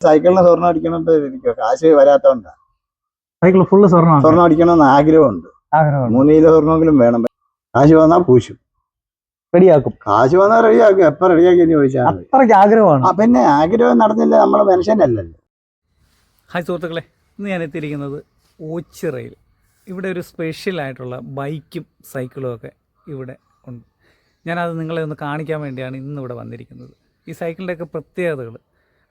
സൈക്കിളിന് സ്വർണ്ണം അടിക്കണമെന്ന് ഇരിക്കുക, കാശ് വരാത്തോണ്ടാ. സൈക്കിൾ ഫുള്ള് സ്വർണ്ണം അടിക്കണമെന്ന് ആഗ്രഹമുണ്ട്. 3 കിലോ സ്വർണ്ണമെങ്കിലും വേണം. കാശ് വന്നാൽ പൂശും, റെഡിയാക്കും. കാശ് വന്നാൽ റെഡിയാക്കും. എപ്പ റെഡിയാക്കിയെന്ന് ചോദിച്ചാൽ അത്രയ്ക്ക് ആഗ്രഹമാണ്. പിന്നെ ആഗ്രഹം നടന്നില്ല, നമ്മളെ മനുഷ്യനല്ലല്ലോ. ഹായ് സുഹൃത്തുക്കളെ, ഇന്ന് ഞാൻ എത്തിയിരിക്കുന്നത് ഓച്ചിറയിൽ. ഇവിടെ ഒരു സ്പെഷ്യലായിട്ടുള്ള ബൈക്കും സൈക്കിളും ഒക്കെ ഇവിടെ ഉണ്ട്. ഞാനത് നിങ്ങളെ ഒന്ന് കാണിക്കാൻ വേണ്ടിയാണ് ഇന്നിവിടെ വന്നിരിക്കുന്നത്. ഈ സൈക്കിളിൻ്റെയൊക്കെ പ്രത്യേകതകൾ,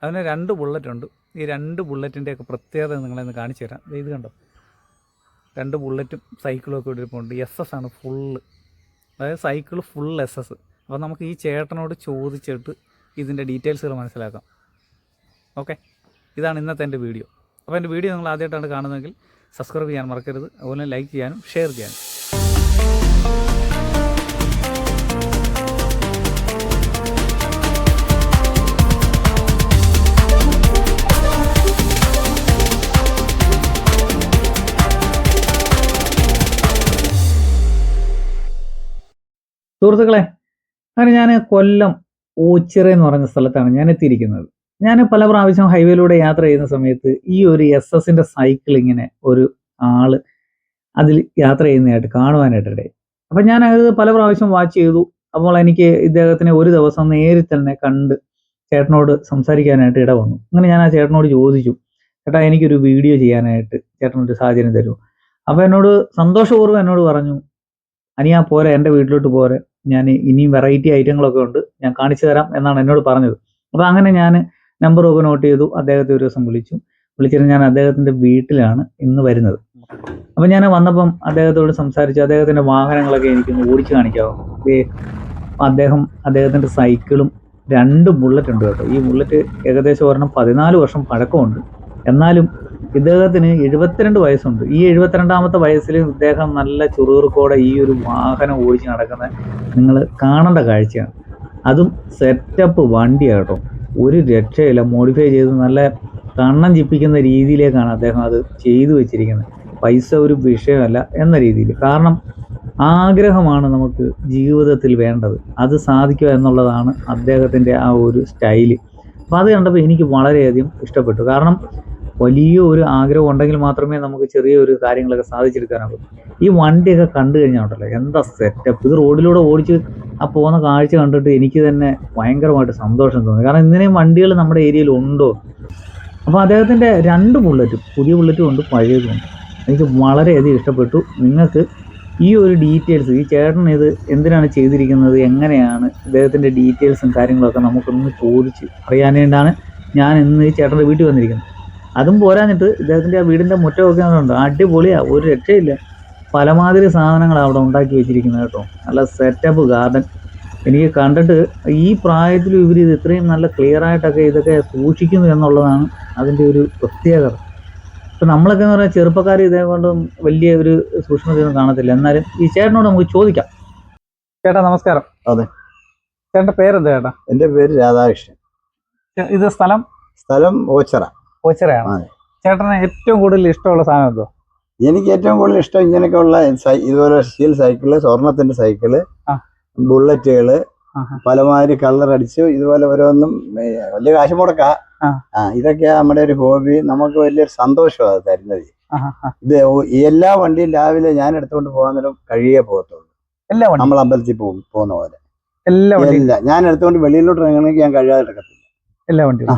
അതിന് 2 ബുള്ളറ്റുണ്ട്. ഈ 2 ബുള്ളറ്റിൻ്റെയൊക്കെ പ്രത്യേകത നിങ്ങളെ ഒന്ന് കാണിച്ചു തരാം. ഇത് കണ്ടോ, 2 ബുള്ളറ്റും സൈക്കിളും ഒക്കെ ഇവിടെ ഇരിപ്പുണ്ട്. SS ആണ് ഫുള്ള്, അതായത് സൈക്കിൾ ഫുൾ SS. അപ്പോൾ നമുക്ക് ഈ ചേട്ടനോട് ചോദിച്ചിട്ട് ഇതിൻ്റെ ഡീറ്റെയിൽസുകൾ മനസ്സിലാക്കാം. ഓക്കെ, ഇതാണ് ഇന്നത്തെ എൻ്റെ വീഡിയോ. അപ്പോൾ എൻ്റെ വീഡിയോ നിങ്ങൾ ആദ്യമായിട്ടാണ് കാണുന്നതെങ്കിൽ സബ്സ്ക്രൈബ് ചെയ്യാൻ മറക്കരുത്. അതുപോലെ ലൈക്ക് ചെയ്യാനും ഷെയർ ചെയ്യാനും. സുഹൃത്തുക്കളെ, അങ്ങനെ ഞാൻ കൊല്ലം ഓച്ചിറ എന്ന് പറഞ്ഞ സ്ഥലത്താണ് ഞാൻ എത്തിയിരിക്കുന്നത്. ഞാൻ പല പ്രാവശ്യം ഹൈവേയിലൂടെ യാത്ര ചെയ്യുന്ന സമയത്ത് ഈ ഒരു SS സൈക്കിൾ ഇങ്ങനെ ഒരു ആള് അതിൽ യാത്ര ചെയ്യുന്നതായിട്ട് കാണുവാനായിട്ടിടയായി. അപ്പം ഞാൻ അത് പല പ്രാവശ്യം വാച്ച് ചെയ്തു. അപ്പോൾ എനിക്ക് ഇദ്ദേഹത്തിനെ ഒരു ദിവസം നേരിൽ തന്നെ കണ്ട് ചേട്ടനോട് സംസാരിക്കാനായിട്ട് ഇട വന്നു. അങ്ങനെ ഞാൻ ആ ചേട്ടനോട് ചോദിച്ചു, ചേട്ടാ എനിക്കൊരു വീഡിയോ ചെയ്യാനായിട്ട് ചേട്ടനൊരു സാഹചര്യം തരുമോ? അപ്പോൾ എന്നോട് സന്തോഷപൂർവ്വം എന്നോട് പറഞ്ഞു, അനിയാ പോരെ, എൻ്റെ വീട്ടിലോട്ട് പോരെ, ഞാൻ ഇനിയും വെറൈറ്റി ഐറ്റങ്ങളൊക്കെ ഉണ്ട്, ഞാൻ കാണിച്ചു തരാം എന്നാണ് എന്നോട് പറഞ്ഞത്. അപ്പോൾ അങ്ങനെ ഞാൻ നമ്പറൊക്കെ നോട്ട് ചെയ്തു. അദ്ദേഹത്തെ ഒരു ദിവസം വിളിച്ചിട്ട് ഞാൻ അദ്ദേഹത്തിൻ്റെ വീട്ടിലാണ് ഇന്ന് വരുന്നത്. അപ്പം ഞാൻ വന്നപ്പം അദ്ദേഹത്തോട് സംസാരിച്ചു. അദ്ദേഹത്തിൻ്റെ വാഹനങ്ങളൊക്കെ എനിക്കൊന്ന് ഓടിച്ച് കാണിക്കാമോ? അദ്ദേഹത്തിൻ്റെ സൈക്കിളും 2 ബുള്ളറ്റ് ഉണ്ട് കേട്ടോ. ഈ ബുള്ളറ്റ് ഏകദേശം ഒരെണ്ണം 14 വർഷം പഴക്കമുണ്ട്. എന്നാലും ഇദ്ദേഹത്തിന് 72 വയസ്സുണ്ട്. ഈ 72ാമത്തെ വയസ്സിൽ ഇദ്ദേഹം നല്ല ചുറുചുറുക്കോടെ ഈ ഒരു വാഹനം ഓടിച്ച് നടക്കുന്നത് നിങ്ങൾ കാണേണ്ട കാഴ്ചയാണ്. അതും സെറ്റപ്പ് വണ്ടിയാണ് കേട്ടോ, ഒരു രക്ഷയില്ല. മോഡിഫൈ ചെയ്ത് നല്ല കണ്ണം ചിപ്പിക്കുന്ന രീതിയിലേക്കാണ് അദ്ദേഹം അത് ചെയ്തു വെച്ചിരിക്കുന്നത്. പൈസ ഒരു വിഷയമല്ല എന്ന രീതിയിൽ. കാരണം ആഗ്രഹമാണ് നമുക്ക് ജീവിതത്തിൽ വേണ്ടത്, അത് സാധിക്കുക എന്നുള്ളതാണ് അദ്ദേഹത്തിൻ്റെ ആ ഒരു സ്റ്റൈല്. അപ്പോൾ അത് കണ്ടപ്പോൾ എനിക്ക് വളരെയധികം ഇഷ്ടപ്പെട്ടു. കാരണം വലിയ ഒരു ആഗ്രഹം ഉണ്ടെങ്കിൽ മാത്രമേ നമുക്ക് ചെറിയൊരു കാര്യങ്ങളൊക്കെ സാധിച്ചെടുക്കാനാകൂ. ഈ വണ്ടിയൊക്കെ കണ്ടു കഴിഞ്ഞാൽ ഉണ്ടല്ലോ, എന്താ സെറ്റപ്പ്. ഇത് റോഡിലൂടെ ഓടിച്ച് ആ പോകുന്ന കാഴ്ച കണ്ടിട്ട് എനിക്ക് തന്നെ ഭയങ്കരമായിട്ട് സന്തോഷം തോന്നി. കാരണം ഇങ്ങനെയും വണ്ടികൾ നമ്മുടെ ഏരിയയിൽ ഉണ്ടോ. അപ്പോൾ അദ്ദേഹത്തിൻ്റെ 2 ബുള്ളറ്റും, പുതിയ ബുള്ളറ്റും ഉണ്ട്, പഴയതും ഉണ്ട്. എനിക്ക് വളരെയധികം ഇഷ്ടപ്പെട്ടു. നിങ്ങൾക്ക് ഈ ഒരു ഡീറ്റെയിൽസ്, ഈ ചേട്ടൻ ഇത് എന്തിനാണ് ചെയ്തിരിക്കുന്നത്, എങ്ങനെയാണ് ഇദ്ദേഹത്തിൻ്റെ ഡീറ്റെയിൽസും കാര്യങ്ങളൊക്കെ നമുക്കൊന്ന് ചോദിച്ച് അറിയാനായിട്ടാണ് ഞാൻ ഇന്ന് ഈ ചേട്ടൻ്റെ വീട്ടിൽ വന്നിരിക്കുന്നത്. അതും പോരാഞ്ഞിട്ട് ഇദ്ദേഹത്തിൻ്റെ ആ വീടിൻ്റെ മുറ്റമൊക്കെ ഉണ്ട്, അടിപൊളിയാണ്, ഒരു രക്ഷയില്ല. പലമാതിരി സാധനങ്ങളാണ് അവിടെ ഉണ്ടാക്കി വെച്ചിരിക്കുന്നത് കേട്ടോ. നല്ല സെറ്റപ്പ് ഗാർഡൻ. എനിക്ക് കണ്ടിട്ട് ഈ പ്രായത്തിലും ഇവർ ഇത് ഇത്രയും നല്ല ക്ലിയർ ആയിട്ടൊക്കെ ഇതൊക്കെ സൂക്ഷിക്കുന്നു എന്നുള്ളതാണ് അതിൻ്റെ ഒരു പ്രത്യേകത. ഇപ്പം നമ്മളൊക്കെ എന്ന് പറഞ്ഞാൽ ചെറുപ്പക്കാർ ഇതേ കൊണ്ടും വലിയ ഒരു സൂക്ഷ്മതയൊന്നും കാണത്തില്ല. എന്നാലും ഈ ചേട്ടനോട് നമുക്ക് ചോദിക്കാം. ചേട്ടാ നമസ്കാരം. അതെ, ചേട്ടൻ്റെ പേരെന്താ ചേട്ടാ? എൻ്റെ പേര് രാധാകൃഷ്ണൻ. ഇത് സ്ഥലം ഓച്ചിറയാണ്. ചേട്ടന് ഏറ്റവും കൂടുതൽ ഇഷ്ടമുള്ള സാധനം എന്തോ? എനിക്ക് ഏറ്റവും കൂടുതൽ ഇഷ്ടം ഇങ്ങനെയൊക്കെയുള്ള ഇതുപോലെ സ്റ്റീൽ സൈക്കിള്, സ്വർണത്തിന്റെ സൈക്കിള്, ബുള്ളറ്റുകള്, പലമാതിരി കളർ അടിച്ചു ഇതുപോലെ ഓരോന്നും വലിയ കാശ് മുടക്കാ. ഇതൊക്കെയാ നമ്മുടെ ഒരു ഹോബി. നമുക്ക് വലിയൊരു സന്തോഷമാണ് തരുന്നത്. ഇത് എല്ലാ വണ്ടിയും രാവിലെ ഞാൻ എടുത്തുകൊണ്ട് പോകാൻ നേരം കഴിയേ പോകത്തുള്ളൂ. നമ്മൾ അമ്പലത്തിൽ പോകുന്ന പോലെ എല്ലാം ഞാൻ എടുത്തുകൊണ്ട് വെളിയിലോട്ട് ഇറങ്ങണമെങ്കിൽ ഞാൻ കഴിയാതെ എടുക്കത്തില്ല. എല്ലാ വണ്ടിയും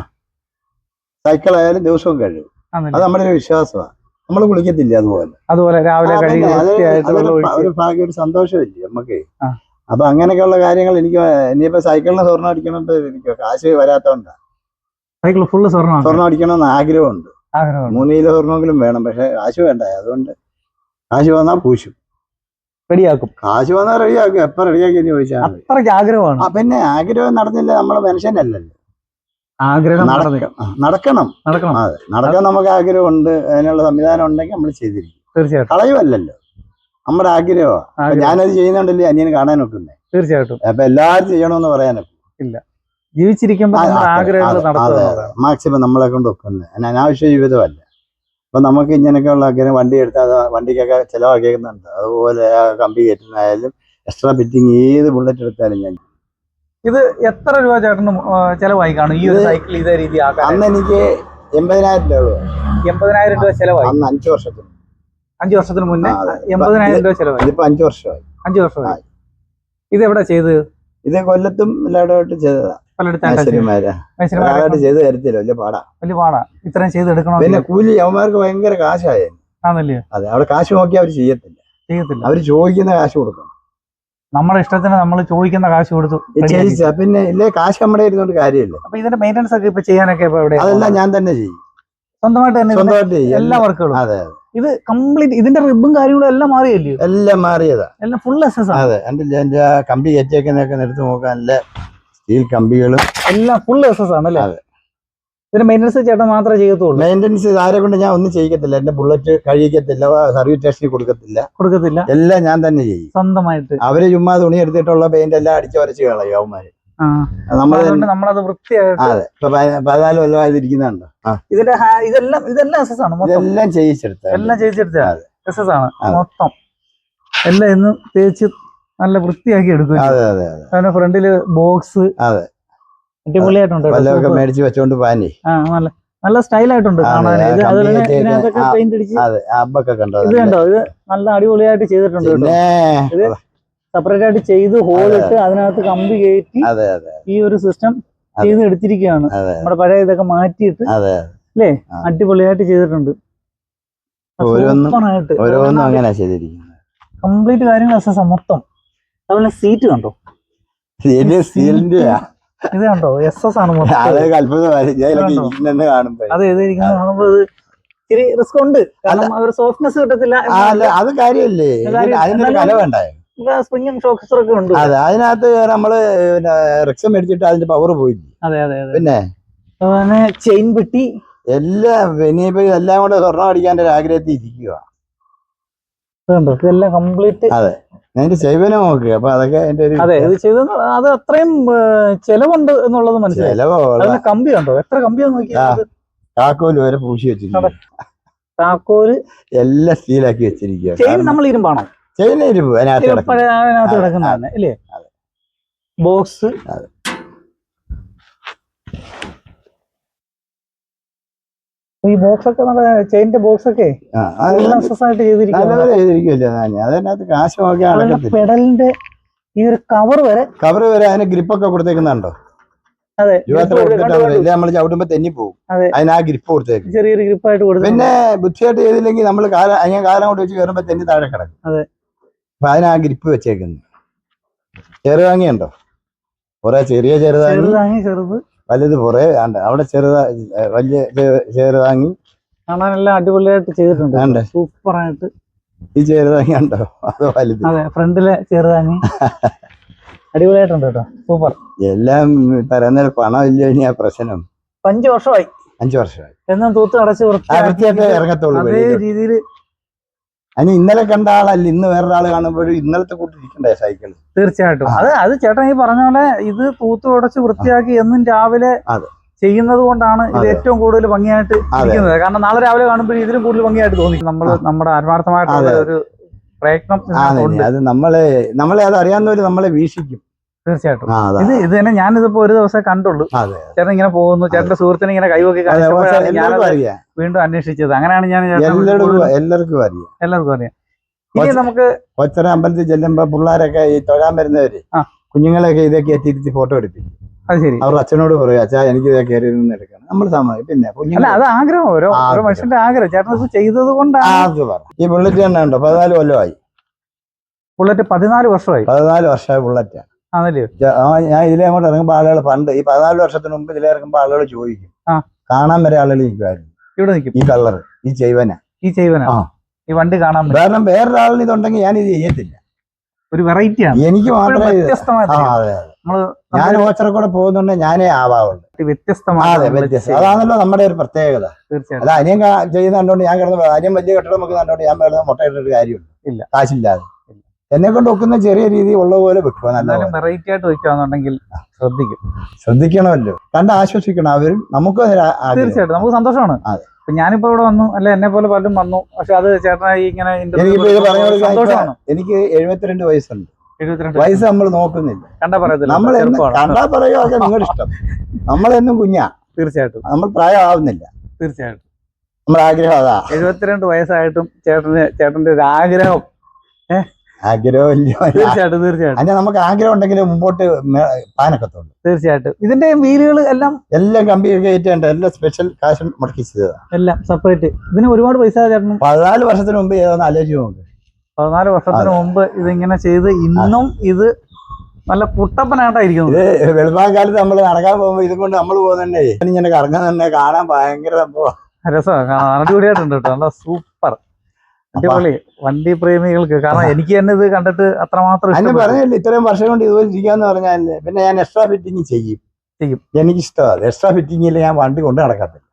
സൈക്കിളായാലും ദിവസവും കഴിയും. അത് നമ്മുടെ ഒരു വിശ്വാസമാണ്. നമ്മൾ കുളിക്കത്തില്ല അതുപോലെ രാവിലെ ഒരു സന്തോഷമില്ല നമുക്ക്. അപ്പൊ അങ്ങനെയൊക്കെയുള്ള കാര്യങ്ങൾ എനിക്ക് ഇനിയിപ്പോ സൈക്കിളിന് സ്വർണ്ണം അടിക്കണമെന്ന് ഇരിക്കുക, കാശ് വരാത്തോണ്ടാ. സൈക്കിൾ ഫുള്ള് സ്വർണ്ണം അടിക്കണമെന്ന് ആഗ്രഹമുണ്ട്. 3 കിലോ സ്വർണ്ണമെങ്കിലും വേണം. പക്ഷെ കാശ് വേണ്ട. അതുകൊണ്ട് കാശ് വന്നാൽ പൂശും, റെഡിയാക്കും. കാശ് വന്നാൽ റെഡിയാക്കും. എപ്പ റെഡിയാക്കിയെന്ന് ചോദിച്ചാൽ ആഗ്രഹമാണ്. പിന്നെ ആഗ്രഹം നടന്നില്ല, നമ്മളെ മനുഷ്യനല്ലല്ലോ. ആഗ്രഹം നടക്കണം. അതെ, നടക്കാൻ നമുക്ക് ആഗ്രഹമുണ്ട്. അതിനുള്ള സംവിധാനം ഉണ്ടെങ്കിൽ നമ്മൾ ചെയ്തിരിക്കും. തീർച്ചയായിട്ടും കളയുമല്ലല്ലോ, നമ്മുടെ ആഗ്രഹമാണ്. ഞാനത് ചെയ്യുന്നുണ്ടല്ലേ അനിയന് കാണാൻ ഒക്കുന്നേ. തീർച്ചയായിട്ടും. അപ്പൊ എല്ലാവരും ചെയ്യണമെന്ന് പറയാനൊക്കെ ഇല്ല. ജീവിച്ചിരിക്കുമ്പോൾ മാക്സിമം നമ്മളെ കൊണ്ട് ഒക്കുന്നത് അനാവശ്യ ജീവിതമല്ല. അപ്പൊ നമുക്ക് ഇങ്ങനെയൊക്കെയുള്ള വണ്ടി എടുത്താൽ വണ്ടിക്കൊക്കെ ചിലവാക്കിയേക്കുന്നുണ്ട്. അതുപോലെ കമ്പി കയറ്റുന്നതായാലും എക്സ്ട്രാ ഫിറ്റിങ് ഏത് ബുള്ളറ്റ് എടുത്താലും ഞാൻ ഇത് എത്ര രൂപ ചേട്ടന് ചെലവായി കാണും ഈ ഒരു സൈക്കിൾ ഇതേ രീതി ആക്കാൻ? അന്ന് എനിക്ക് 80,000 രൂപ. 80,000 രൂപ ചെലവായി. അന്ന് 5 വർഷത്തിന് 5 വർഷത്തിന് മുന്നേ 80,000 രൂപ ചെലവായി. ഇതിപ്പോ 5 വർഷമായി. 5 വർഷമായി. ഇത് എവിടെ ചെയ്ത്? ഇത് കൊല്ലത്തും എല്ലായിടമായിട്ട് ചെയ്തതാ. ചെയ്ത് തരത്തില്ല, വലിയ പാടാ. ഇത്രയും ചെയ്തെടുക്കണോ? പിന്നെ കൂലി അവന്മാർക്ക് ഭയങ്കര കാശായ. ആണല്ലേ? അതെ, അവിടെ കാശ് നോക്കി അവർ ചെയ്യത്തില്ല. അവര് ചോദിക്കുന്ന കാശ് കൊടുക്കണം. നമ്മുടെ ഇഷ്ടത്തിന് നമ്മൾ ചോദിക്കുന്ന കാശ് കൊടുത്തു പിന്നെ ഇല്ലേ, കാശ് നമ്മുടെ ഇരുന്നോണ്ട് കാര്യമില്ല. അപ്പൊ ഇതിന്റെ മെയിൻ്റെനൻസ് ഒക്കെ ഇപ്പൊ ചെയ്യാനൊക്കെ അതെല്ലാം ഞാൻ തന്നെ ചെയ്യും, സ്വന്തമായിട്ട് തന്നെ എല്ലാ വർക്കുകളും. അതെ, ഇത് കംപ്ലീറ്റ് ഇതിന്റെ റിബും കാര്യങ്ങളും എല്ലാം മാറിയല്ലേ? എല്ലാം മാറിയതാ, എല്ലാം ഫുൾ എസ്എസ്. അതെ, എന്റെ കമ്പി കയറ്റിയൊക്കെ എടുത്ത് നോക്കാൻ നല്ല സ്റ്റീൽ കമ്പികളും എല്ലാം ഫുൾ എസ്എസ് ആണല്ലേ? അതെ. ഇതിന്റെ മെയിൻ്റെനൻസ് ചേട്ടൻ മാത്രമേ ചെയ്യത്തുള്ളൂ? മെയിൻ്റെനൻസ് ആരെ കൊണ്ട് ഞാൻ ഒന്നും ചെയ്യിക്കത്തില്ല. എന്റെ ബുള്ളറ്റ് കഴിക്കത്തില്ല, സർവീസ് സ്റ്റേഷനിൽ കൊടുക്കത്തില്ല. എല്ലാം ഞാൻ തന്നെ ചെയ്യും സ്വന്തമായിട്ട്. അവര് ചുമ്മാ തുണി എടുത്തിട്ടുള്ള പെയിന്റ് എല്ലാം അടിച്ചു വരച്ച് കളയും അവന്മാര്. നമ്മളത് വൃത്തിയായിട്ട്. അതെ, ഇപ്പൊ 14 കൊല്ലമായിരിക്കുന്നുണ്ടോ. ഇതിന്റെ ഇതെല്ലാം എസ്എസ് ആണ്, ഇതെല്ലാം ചെയ്യിച്ചെടുത്ത എസ്എസ് ആണ് മൊത്തം. എല്ലാം ഇന്ന് തേച്ച് നല്ല വൃത്തിയാക്കി എടുക്കും. അതെ അതെ അതെ. അതിന്റെ ഫ്രണ്ടില് ബോക്സ്. അതെ, അടിപൊളിയായിട്ടുണ്ട്. മേടിച്ച് വെച്ചോണ്ട് പാനി നല്ല സ്റ്റൈലായിട്ടുണ്ട് കാണാൻ. ഇത് കണ്ടോ, ഇത് നല്ല അടിപൊളിയായിട്ട് ചെയ്തിട്ടുണ്ട്. ഇത് സെപ്പറേറ്റ് ആയിട്ട് ചെയ്ത് ഹോളിട്ട് അതിനകത്ത് കമ്പി കയറ്റി ഈ ഒരു സിസ്റ്റം ചെയ്ത് എടുത്തിരിക്കുകയാണ്. നമ്മുടെ പഴയ ഇതൊക്കെ മാറ്റിയിട്ട് അല്ലേ, അടിപൊളിയായിട്ട് ചെയ്തിട്ടുണ്ട്. കംപ്ലീറ്റ് കാര്യങ്ങൾ എസ്എസ് മൊത്തം. അതുപോലെ സീറ്റ് കണ്ടോ, ഇത് കണ്ടോ, എസ്എസ് ആണ് മൊത്തം. അതെ, ഇതിരിക്കുന്നത് കാണുമ്പോ ഇത്തിരി റിസ്ക് ഉണ്ട്, കാരണം ഒരു സോഫ്റ്റ്നെസ് കിട്ടത്തില്ല. അത് കാര്യമല്ലേ, സ്പ്രിംഗും ഷോക്സറും ഒക്കെ ഉണ്ട്. അതെ, അതിനകത്ത് നമ്മള് റിക്സം മേടിച്ചിട്ട് അതിന്റെ പവർ പോയില്ല. അതെ അതെ അതെ. പിന്നെ ചെയിൻ പെട്ടി എല്ലാം, ഇനിയിപ്പോ എല്ലാം കൂടെ സ്വർണ്ണം അടിക്കാൻ ഒരു ആഗ്രഹത്തിൽ ഇരിക്കുക. ഇതെല്ലാം കംപ്ലീറ്റ്. അതെ, അതിന്റെ സേവനം നോക്കുക. അപ്പൊ അതൊക്കെ അതെ, ഇത് ചെയ്ത അത് അത്രയും ചെലവുണ്ട് എന്നുള്ളത് മനസ്സിലായി. കമ്പി കണ്ടോ, എത്ര കമ്പിയാന്ന് നോക്കിയാൽ. താക്കോല് വരെ പൂശി വെച്ചിരിക്കുക, താക്കോല് എല്ലാം സ്റ്റീലാക്കി വെച്ചിരിക്കുക. ചെയിൻ നമ്മൾ ഇരുമ്പാണോ? ചെയിൻ ഇരുമ്പ് അതിനകത്ത് കിടക്കുന്നതാണ് അല്ലേ? ബോക്സ്. ഈ ബോക്സ് ഒക്കെ നമ്മുടെ ചെയിന്റെ ബോക്സ് ഒക്കെ അതിനകത്ത് കാശ് നോക്കിയാൽ പെഡലിന്റെ ഈ ഒരു കവർ വരെ അതിന് ഗ്രിപ്പൊക്കെ കൊടുത്തേക്കുന്നുണ്ടോ? അതെ, നമ്മൾ ചവിട്ടുമ്പോ തെന്നി പോകും, അതിന് ആ ഗ്രിപ്പ് കൊടുത്തേക്കും, ചെറിയൊരു ഗ്രിപ്പായിട്ട് കൊടുത്തു. പിന്നെ ബുദ്ധിയായിട്ട് ചെയ്തില്ലെങ്കിൽ നമ്മൾ കാലം കൊണ്ട് വെച്ച് കയറുമ്പോ തെന്നി താഴെ കിടക്കും. അതെ, അപ്പൊ അതിന് ആ ഗ്രിപ്പ് വെച്ചേക്കുന്നു. ചെറുതാങ്ങിയുണ്ടോ? കുറെ ചെറിയ ചെറുതാങ്ങി, ചെറുത് വലുത് കുറെ അവിടെ വലിയ ചെറുതാങ്ങി കാണാനെല്ലാം അടിപൊളിയായിട്ട് ചെയ്തിട്ടുണ്ട്. സൂപ്പറായിട്ട്. ഈ ചെറുതാങ്ങി ഉണ്ടോ, അതോ വലുത്? അതെ, ഫ്രണ്ടിലെ ചെറുതാങ്ങി അടിപൊളിയായിട്ടുണ്ട് കേട്ടോ, സൂപ്പർ. എല്ലാം പറയുന്ന പണം ഇല്ല, ഇനി ആ പ്രശ്നം. 5 വർഷമായി എന്നും തൂത്ത് അടച്ച് വൃത്തിയായിട്ട് ഇറങ്ങത്തുള്ളൂ. അതേ രീതിയിൽ. അതിന് ഇന്നലെ കണ്ട ആളല്ല ഇന്ന് വേറൊരാൾ കാണുമ്പോഴും ഇന്നലത്തെ കൂട്ടിരിക്കണ്ടേ സൈക്കിൾ? തീർച്ചയായിട്ടും. അത് ചേട്ടൻ ഈ പറഞ്ഞ പോലെ ഇത് തൂത്ത് ഉടച്ച് വൃത്തിയാക്കി എന്നും രാവിലെ ചെയ്യുന്നത് കൊണ്ടാണ് ഇത് ഏറ്റവും കൂടുതൽ ഭംഗിയായിട്ട് ഇരിക്കുന്നത്. കാരണം നാളെ രാവിലെ കാണുമ്പോൾ ഇതിലും കൂടുതൽ ഭംഗിയായിട്ട് തോന്നിക്കും. നമ്മുടെ ആത്മാർത്ഥമായിട്ടുള്ള ഒരു പ്രയത്നം. അത് നമ്മളെ അത് അറിയാവുന്നവര് നമ്മളെ വീക്ഷിക്കും. തീർച്ചയായിട്ടും. ഇത് തന്നെ ഞാനിതിപ്പോ ഒരു ദിവസം കണ്ടുള്ളൂ. ചേട്ടൻ ഇങ്ങനെ പോകുന്നു, ചേട്ടന്റെ സുഹൃത്തിനെ ഇങ്ങനെ കൈവക്കി വീണ്ടും അന്വേഷിച്ചത്. അങ്ങനെയാണ് ഞാൻ എല്ലാവർക്കും അറിയാം. ഇനി നമുക്ക് കൊച്ചറ അമ്പലത്തിൽ ചെല്ലുമ്പോ പിള്ളേരൊക്കെ ഈ തൊഴാൻ വരുന്നവര് കുഞ്ഞുങ്ങളെയൊക്കെ ഇതൊക്കെ എത്തിയിരുത്തി ഫോട്ടോ എടുപ്പിക്കും. അത് ശരി. അവർ അച്ഛനോട് പറയും, അച്ഛാ എനിക്ക് ഇതൊക്കെ കയറി നിന്ന് എടുക്കണം. നമ്മൾ സമ്മതിക്കും. പിന്നെ അത് ആഗ്രഹം, ഓരോ മനുഷ്യന്റെ ആഗ്രഹം. ചേട്ടൻ ഇത് ചെയ്തത് കൊണ്ടാണ്. ഈ ബുള്ളറ്റ് തന്നെ ഉണ്ടോ, 14 കൊല്ലമായി. ബുള്ളറ്റ് 14 വർഷമായി. 14 വർഷമായി ബുള്ളറ്റാണ്. ഞാൻ ഇതിലെ അങ്ങോട്ട് ഇറങ്ങുമ്പോ ആളുകൾ പണ്ട് ഈ 14 വർഷത്തിന് മുമ്പ് ഇതിലെ ഇറങ്ങുമ്പോ ആളുകൾ ചോദിക്കും, കാണാൻ വരെ ആളുകൾ നിൽക്കുമായിരുന്നു. ഇവിടെ നിൽക്കും. ഈ കളർ, ഈ ചെയ്വന ഈ വണ്ടി കാണാൻ. കാരണം വേറൊരാളിന് ഇതുണ്ടെങ്കിൽ ഞാൻ ഇത് ചെയ്യത്തില്ല. ഒരു വെറൈറ്റിയാണ്, എനിക്ക് മാത്രമേ. ഞാൻ ഓച്ചറക്കൂടെ പോകുന്നുണ്ട്, ഞാനേ ആവാവുള്ളൂ. അതാണല്ലോ നമ്മുടെ ഒരു പ്രത്യേകത. തീർച്ചയായും. അത് അനിയൻ ചെയ്യുന്നുണ്ടോണ്ട് ഞാൻ കിടന്ന്, അനിയൻ വലിയ കെട്ടിടം വെക്കുന്നുണ്ടോണ്ട് ഞാൻ കിടന്ന് മുട്ടയിട്ടൊരു കാര്യമില്ല, കാശില്ലാതെ. എന്നെ കൊണ്ട് വെക്കുന്ന ചെറിയ രീതി ഉള്ള പോലെ വെക്കുക. നല്ല വെറൈറ്റി ആയിട്ട് വെക്കുകയാണെന്നുണ്ടെങ്കിൽ ശ്രദ്ധിക്കണമല്ലോ, കണ്ട് ആശ്വസിക്കണം അവരും, നമുക്ക്. തീർച്ചയായിട്ടും നമുക്ക് സന്തോഷമാണ്. ഞാനിപ്പോ ഇവിടെ വന്നു, അല്ലെ എന്നെ പോലെ പലരും വന്നു. പക്ഷെ അത് ചേട്ടനായി ഇങ്ങനെ എനിക്ക് 72 വയസ്സുണ്ട്. വയസ്സ് നമ്മൾ നോക്കുന്നില്ല. കണ്ടാ പറയത്തില്ല, നമ്മളെന്നും കണ്ടാ പറയുകയൊക്കെ നിങ്ങളുടെ ഇഷ്ടം. നമ്മളെന്നും കുഞ്ഞാ. തീർച്ചയായിട്ടും നമ്മൾ പ്രായമാവുന്നില്ല. തീർച്ചയായിട്ടും നമ്മുടെ ആഗ്രഹം അതാ. 72 വയസ്സായിട്ടും ചേട്ടന്റെ ഒരു ആഗ്രഹം. ആഗ്രഹമില്ല. തീർച്ചയായിട്ടും അതിന് നമുക്ക് ആഗ്രഹം ഉണ്ടെങ്കിൽ മുമ്പോട്ട് പാനക്കത്തുള്ളൂ. തീർച്ചയായിട്ടും. ഇതിന്റെ വീലുകൾ എല്ലാം കമ്പി കയറ്റേണ്ട, എല്ലാം സ്പെഷ്യൽ കാശ് മുടക്കി ചെയ്തതാ, എല്ലാം സെപ്പറേറ്റ്. ഇതിന് ഒരുപാട് പൈസ ചേട്ടനും 14 വർഷത്തിന് മുമ്പ് ഏതാണെന്ന് ആലോചിച്ച് നോക്ക്. 14 വർഷത്തിന് മുമ്പ് ഇതിങ്ങനെ ചെയ്ത് ഇന്നും ഇത് നല്ല കുട്ടപ്പനായിട്ടായിരിക്കും. ഇത് വെളുപ്പാക്കാലത്ത് നമ്മൾ നടക്കാൻ പോകുമ്പോ ഇതും കൊണ്ട് നമ്മൾ പോകുന്നുണ്ടേ, ഇങ്ങനെ കറങ്ങാൻ തന്നെ കാണാൻ ഭയങ്കര സംഭവം, രസമാണ്, അടിപൊളിയായിട്ടുണ്ട് കേട്ടോ. നല്ല സൂപ്പർ അടിപൊളി വണ്ടി പ്രേമികൾക്ക്. കാരണം എനിക്ക് തന്നെ ഇത് കണ്ടിട്ട് അത്രമാത്രം അതിന് പറഞ്ഞില്ല, ഇത്രയും വർഷം കൊണ്ട് ഇതുപോലെ ഇരിക്കാന്ന് പറഞ്ഞാല് പിന്നെ ഞാൻ എക്സ്ട്രാ ഫിറ്റിങ് ചെയ്യും. എനിക്കിഷ്ടമാണ് എക്സ്ട്രാ ഫിറ്റിങ്ങിൽ ഞാൻ വണ്ടി കൊണ്ട് നടക്കത്തില്ല.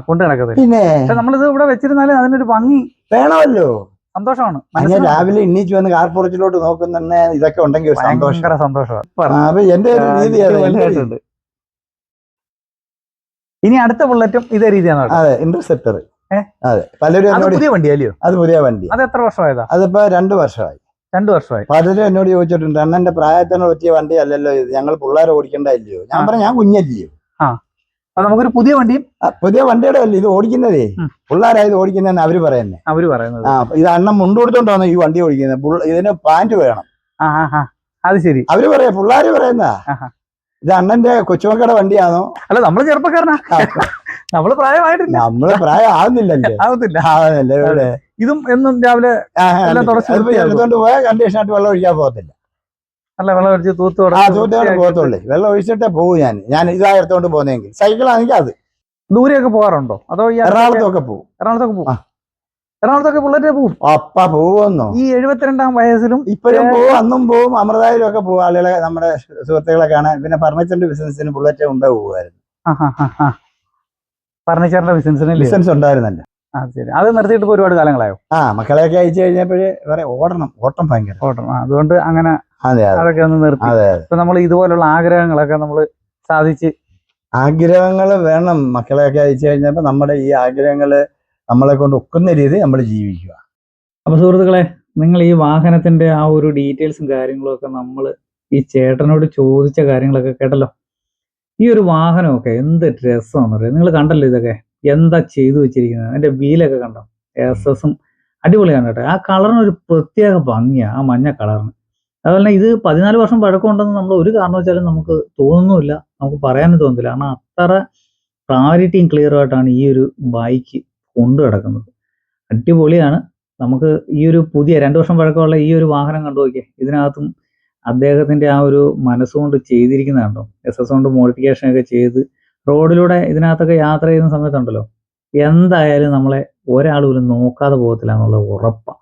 കൊണ്ട് നടക്കത്തില്ല. പിന്നെ നമ്മളിത് ഇവിടെ വെച്ചിരുന്നാലും അതിനൊരു ഭംഗി വേണമല്ലോ, സന്തോഷമാണ്. ഞാൻ രാവിലെ എണ്ണീച്ച് വന്ന് കാർപ്പുറത്തിലോട്ട് നോക്കുന്ന ഇതൊക്കെ ഉണ്ടെങ്കിൽ ഭയങ്കര സന്തോഷമാണ്. അപ്പൊ എന്റെ ഒരു രീതിയാണ്. ഇനി അടുത്ത ബുള്ളറ്റും ഇതേ രീതിയാണ്. അതെ, ഇന്റർസെപ്റ്റർ. അതെ, പലരും പുതിയ വണ്ടിയല്ലയോ? അത് പുതിയ വണ്ടി. അത് എത്ര വർഷമായതാ? അതിപ്പോ 2 വർഷമായി. 2 വർഷമായി. പലരും എന്നോട് ചോദിച്ചിട്ടുണ്ട്, അണ്ണന്റെ പ്രായത്തിന് പറ്റിയ വണ്ടി അല്ലല്ലോ ഇത്, ഞങ്ങൾ പിള്ളേരെ ഓടിക്കണ്ടല്ലോ. ഞാൻ പറഞ്ഞ ഞാൻ കുഞ്ഞല്ലയോ. അപ്പൊ നമുക്കൊരു പുതിയ വണ്ടിയും, പുതിയ വണ്ടിയുടെ അല്ലേ ഇത് ഓടിക്കുന്നതേ, പിള്ളേരായത് ഓടിക്കുന്നതെന്ന് അവര് പറയുന്നത്. ഇത് അണ്ണൻ മുണ്ടുകൊടുത്തോണ്ടാണ് ഈ വണ്ടി ഓടിക്കുന്നത്, ഇതിന് പാന്റ് വേണം. അത് ശരി. അവര് പറയാ, പിള്ളേര് പറയുന്നതാ. ഇത് അണ്ണന്റെ കൊച്ചുമക്കളുടെ വണ്ടിയാണോ? അല്ല, നമ്മള് ചെറുപ്പക്കാരനാ, നമ്മള് പ്രായമായിട്ടില്ല. നമ്മള് പ്രായം ആവുന്നില്ലല്ലേ? ആവുന്നില്ല. ഇവിടെ ഇതും എന്നും രാവിലെ എടുത്തോണ്ട് പോയാൽ കണ്ടീഷനായിട്ട് വെള്ളം ഒഴിക്കാൻ പോകത്തില്ല. നല്ല വെള്ളം ഒഴിച്ച് തൂത്തോടെ പോകത്തുള്ളേ. വെള്ളം ഒഴിച്ചിട്ടേ പോകും. ഞാൻ ഇതാ എടുത്തോണ്ട് പോകുന്നെങ്കിൽ സൈക്കിളാണെങ്കിൽ അത് ദൂരെയൊക്കെ പോകാറുണ്ടോ? അതോ എറണാകുളത്തൊക്കെ പോകും. എറണാകുളത്തൊക്കെ ബുള്ളറ്റേ പോവും. പോവുന്നോ? ഈ 72-ാം വയസ്സിലും ഇപ്പോഴും പോവും, അന്നും പോവും. അമൃതായിലും ഒക്കെ പോകും ആളുകളെ, നമ്മുടെ സുഹൃത്തുക്കളെ കാണാൻ. പിന്നെ ഫർണിച്ചറിന്റെ ബിസിനസിന് ബുള്ളറ്റ് മുമ്പേ പോകുമായിരുന്നു. ഫർണിച്ചറിന്റെ ബിസിനസ് ഉണ്ടായിരുന്നല്ലോ. ശരി. അത് നിർത്തിയിട്ട് ഇപ്പൊ ഒരുപാട് കാലങ്ങളായോ? മക്കളെയൊക്കെ അയച്ചു കഴിഞ്ഞപ്പോഴേ ഓട്ടം ഭയങ്കര അതുകൊണ്ട് അങ്ങനെ അതൊക്കെ ഒന്ന് നിർത്തി. ഇപ്പൊ നമ്മൾ ഇതുപോലുള്ള ആഗ്രഹങ്ങളൊക്കെ നമ്മൾ സാധിച്ച്. ആഗ്രഹങ്ങൾ വേണം. മക്കളെയൊക്കെ അയച്ചു കഴിഞ്ഞപ്പോ നമ്മുടെ ഈ ആഗ്രഹങ്ങള് നമ്മളെ കൊണ്ട് ഒക്കുന്ന രീതി നമ്മൾ ജീവിക്കുക. അപ്പൊ സുഹൃത്തുക്കളെ, നിങ്ങൾ ഈ വാഹനത്തിന്റെ ആ ഒരു ഡീറ്റെയിൽസും കാര്യങ്ങളും ഒക്കെ നമ്മൾ ഈ ചേട്ടനോട് ചോദിച്ച കാര്യങ്ങളൊക്കെ കേട്ടല്ലോ. ഈ ഒരു വാഹനമൊക്കെ എന്ത് രസമാണെന്ന് പറയാം. നിങ്ങൾ കണ്ടല്ലോ ഇതൊക്കെ എന്താ ചെയ്തു വെച്ചിരിക്കുന്നത്. അതിന്റെ വീലൊക്കെ കണ്ടോ? എസ്എസും അടിപൊളിയാണ് കേട്ടോ. ആ കളറിനൊരു പ്രത്യേക ഭംഗിയാണ്, ആ മഞ്ഞ കളറിന്. അതുപോലെ തന്നെ ഇത് 14 വർഷം പഴക്കമുണ്ടെന്ന് നമ്മൾ ഒരു കാരണവശാലും നമുക്ക് തോന്നുന്നില്ല, നമുക്ക് പറയാനും തോന്നുന്നില്ല. കാരണം അത്ര ക്ലാരിറ്റിയും ക്ലിയർ ആയിട്ടാണ് ഈ ഒരു ബൈക്ക് കൊണ്ടു കിടക്കുന്നത്. അടിപൊളിയാണ്. നമുക്ക് ഈ ഒരു പുതിയ 2 വർഷം പഴക്കമുള്ള ഈ ഒരു വാഹനം കണ്ടു നോക്കിയേ. ഇതിനകത്തും അദ്ദേഹത്തിന്റെ ആ ഒരു മനസ്സുകൊണ്ട് ചെയ്തിരിക്കുന്നതാണോ. എസ് കൊണ്ട് മോഡിഫിക്കേഷൻ ഒക്കെ ചെയ്ത് റോഡിലൂടെ ഇതിനകത്തൊക്കെ യാത്ര ചെയ്യുന്ന സമയത്തുണ്ടല്ലോ, എന്തായാലും നമ്മളെ ഒരാൾ പോലും നോക്കാതെ പോകത്തില്ല എന്നുള്ളത് ഉറപ്പാണ്.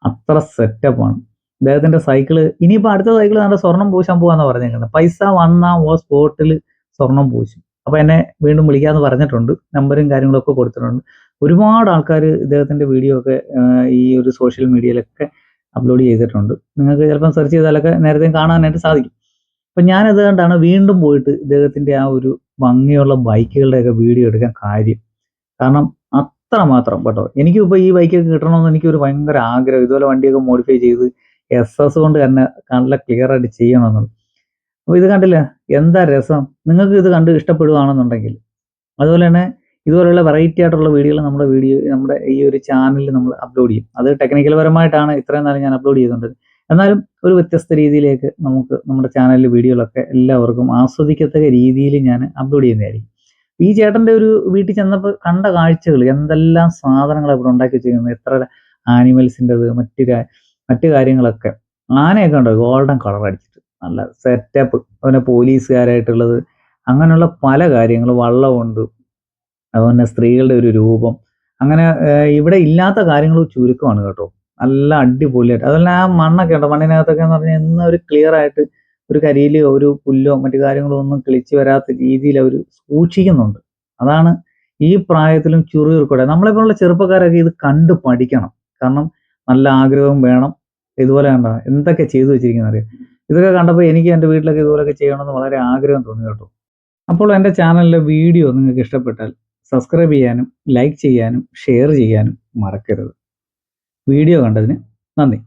അത്ര സെറ്റപ്പാണ് അദ്ദേഹത്തിന്റെ സൈക്കിള്. ഇനിയിപ്പോൾ അടുത്ത സൈക്കിള് നല്ല സ്വർണം പൂശാൻ പോകാന്ന് പറഞ്ഞേക്കുന്നത്. പൈസ വന്നാൽ സ്പോട്ടിൽ സ്വർണം പൂശും. അപ്പൊ എന്നെ വീണ്ടും വിളിക്കാന്ന് പറഞ്ഞിട്ടുണ്ട്. നമ്പറും കാര്യങ്ങളൊക്കെ കൊടുത്തിട്ടുണ്ട്. ഒരുപാട് ആൾക്കാർ ഇദ്ദേഹത്തിന്റെ വീഡിയോ ഒക്കെ ഈ ഒരു സോഷ്യൽ മീഡിയയിലൊക്കെ അപ്ലോഡ് ചെയ്തിട്ടുണ്ട്. നിങ്ങൾക്ക് ചിലപ്പം സെർച്ച് ചെയ്താലൊക്കെ നേരത്തെ കാണാനായിട്ട് സാധിക്കും. അപ്പൊ ഞാനത് കണ്ടാണ് വീണ്ടും പോയിട്ട് ഇദ്ദേഹത്തിന്റെ ആ ഒരു ഭംഗിയുള്ള ബൈക്കുകളുടെയൊക്കെ വീഡിയോ എടുക്കാൻ കാര്യം. കാരണം അത്രമാത്രം കേട്ടോ. എനിക്കിപ്പോൾ ഈ ബൈക്കൊക്കെ കിട്ടണമെന്ന് എനിക്കൊരു ഭയങ്കര ആഗ്രഹം. ഇതുപോലെ വണ്ടിയൊക്കെ മോഡിഫൈ ചെയ്ത് എസ് കൊണ്ട് തന്നെ നല്ല ക്ലിയർ ആയിട്ട് ചെയ്യണമെന്നുള്ളത്. അപ്പോൾ ഇത് കണ്ടില്ല, എന്താ രസം. നിങ്ങൾക്ക് ഇത് കണ്ട് ഇഷ്ടപ്പെടുകയാണെന്നുണ്ടെങ്കിൽ അതുപോലെ തന്നെ ഇതുപോലുള്ള വെറൈറ്റി ആയിട്ടുള്ള വീഡിയോകൾ നമ്മുടെ ഈ ഒരു ചാനലിൽ നമ്മൾ അപ്ലോഡ് ചെയ്യും. അത് ടെക്നിക്കൽ പരമായിട്ടാണ് ഇത്രയും നാളെ ഞാൻ അപ്ലോഡ് ചെയ്തുകൊണ്ടത്. എന്നാലും ഒരു വ്യത്യസ്ത രീതിയിലേക്ക് നമുക്ക് നമ്മുടെ ചാനലിൽ വീഡിയോകളൊക്കെ എല്ലാവർക്കും ആസ്വദിക്കത്തക്ക രീതിയിൽ ഞാൻ അപ്ലോഡ് ചെയ്യുന്നതായിരിക്കും. ഈ ചേട്ടൻ്റെ ഒരു വീട്ടിൽ ചെന്നപ്പോൾ കണ്ട കാഴ്ചകൾ, എന്തെല്ലാം സാധനങ്ങളാണ് ഇവിടെ ഉണ്ടാക്കി വെച്ചിരിക്കുന്നത്. എത്ര ആനിമൽസിൻ്റെത്, മറ്റു കാര്യങ്ങളൊക്കെ. ആനയൊക്കെ ഉണ്ടോ ഗോൾഡൻ കളർ അടിച്ചിട്ട് നല്ല സെറ്റപ്പ്. അതുപോലെ പോലീസുകാരായിട്ടുള്ളത്, അങ്ങനെയുള്ള പല കാര്യങ്ങൾ. വള്ളമുണ്ട്, അതുപോലെ സ്ത്രീകളുടെ ഒരു രൂപം. അങ്ങനെ ഇവിടെ ഇല്ലാത്ത കാര്യങ്ങൾ ചുരുക്കമാണ് കേട്ടോ. നല്ല അടിപൊളിയായിട്ട്. അതുപോലെ ആ മണ്ണൊക്കെ ഉണ്ടോ, മണ്ണിനകത്തൊക്കെ എന്ന് പറഞ്ഞാൽ ഇന്ന് ഒരു ക്ലിയർ ആയിട്ട് ഒരു കരിയിലോ ഒരു പുല്ലോ മറ്റു കാര്യങ്ങളോ ഒന്നും കിളിച്ച് വരാത്ത രീതിയിൽ അവർ സൂക്ഷിക്കുന്നുണ്ട്. അതാണ് ഈ പ്രായത്തിലും ചുറുചുറുക്കോടെ. നമ്മളെപ്പോലുള്ള ചെറുപ്പക്കാരൊക്കെ ഇത് കണ്ട് പഠിക്കണം. കാരണം നല്ല ആഗ്രഹവും വേണം. ഇതുപോലെ കണ്ടോ എന്തൊക്കെ ചെയ്തു വെച്ചിരിക്കുന്നത് അറിയാം. ഇതൊക്കെ കണ്ടപ്പോൾ എനിക്ക് എൻ്റെ വീട്ടിലൊക്കെ ഇതുപോലെയൊക്കെ ചെയ്യണമെന്ന് വളരെ ആഗ്രഹം തോന്നി കേട്ടോ. അപ്പോൾ എൻ്റെ ചാനലിലെ വീഡിയോ നിങ്ങൾക്ക് ഇഷ്ടപ്പെട്ടാൽ സബ്സ്ക്രൈബ് ചെയ്യാനും ലൈക്ക് ചെയ്യാനും ഷെയർ ചെയ്യാനും മറക്കരുത്. വീഡിയോ കണ്ടതിന് നന്ദി.